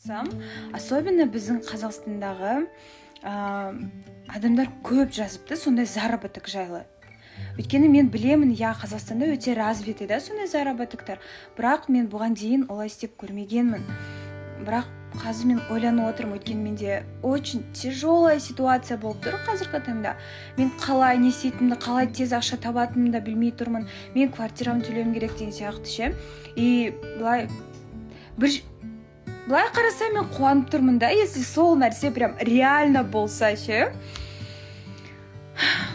Особенно біздің Қазақстандағы адамдар көп жазыпты сондай заработок жайлы. Өйткені мен білемін, Қазақстанда өте развитый да сондай заработоктар. Бірақ мен бұған дейін олай істеп көрмегенмін. Бірақ қазір мен ойланып отырмын, өйткені менде очень тяжелая ситуация болып тұр қазіргі таңда. Мен қалай не істейтінімді, қалай тез ақша табатынымды да білмей тұрмын. Мен квартирамды төлеуім керек деген сияқты ше. И былай қарасам мен қуанып тұрмын да, если сол нәрсе прям реально болса ше.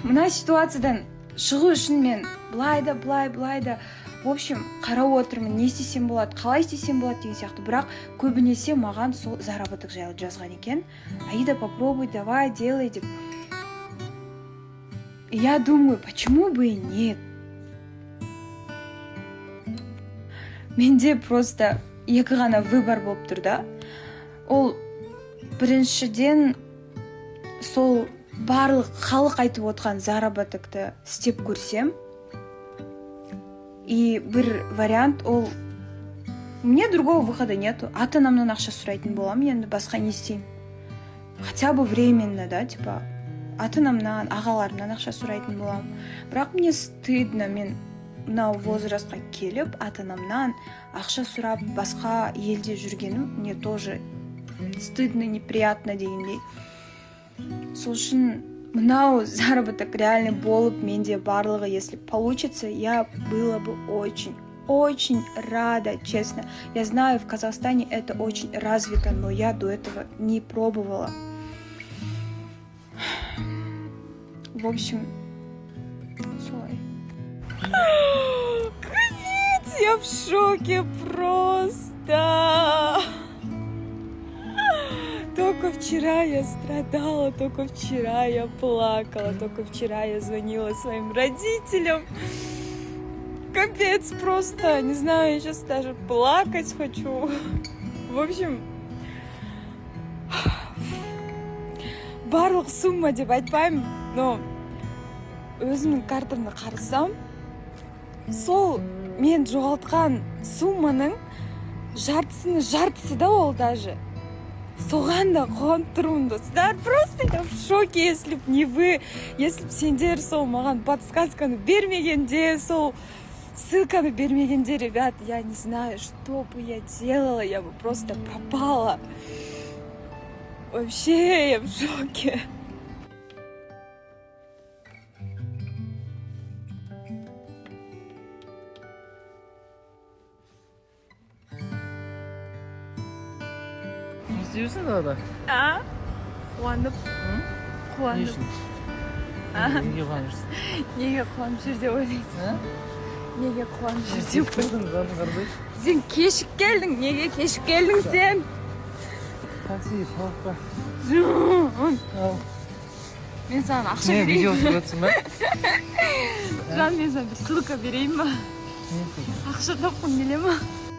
Мына ситуациядан шығу үшін мен былай да в общем қарап отырмын, не істесем болады, қалай істесем болады деген сияқты. Бірақ көбінесе маған сол заработок жайлы жазған екен. Аида, попробуй, давай, делай деп. Я думаю, почему бы и нет? Менде просто екі ғана выбор болып тұр да. Ол біріншіден сол барлық халық айтып отқан заработокты істеп көрсем. И бір вариант ол, мне другого выхода нету. Ата-анамнан ақша сұрайтын боламын, енді басқа не істеймін. Хотя бы временно, да, типа ата-анамнан, ағаларымнан ақша сұрайтын боламын. Бірақ мне стыдно, мен мынау возрастқа келіп ата-анамнан ақша сұрап басқа елде жүргенім мне тоже стыдно, неприятно дегендей. Сол үшін мынау заработок реально болып менде барлығы, если получится, я была бы очень рада, честно. Я знаю, в Казахстане это очень развито, но я до этого не пробовала. В общем, солай. Капец, я в шоке просто. Только вчера я страдала, только вчера я плакала, только вчера я звонила своим родителям. Капец просто, не знаю, я сейчас даже плакать хочу. В общем, барлық сумма деп айтпаймын, но өзімнің картамды қарасам, сол мен жоғалтқан сумманың жартысы да ол даже. Соған да қуанып тұрмын, достар. Просто я в шоке, если б не вы, если б сендер сол маған подсказканы бермегенде, сол ссылканы бермегенде, ребят, я не знаю, что бы я делала, я бы просто пропала. Вообще, я в шоке. İstiyorsun da. Қуанып. Ne için? Неге қуанышсың? Неге қуанып жүр деп ойлайсың? Неге қуанып жүр деп ойлайсың? Сен кешіп келдің, неге кешіп келдің сен? Такси, салыққа. Мен саған ақша Не, берейін. видео түсіріп отырсың ба? Жан, мен саған бір ссылка берейін ба? Ақша тапқым келе ма?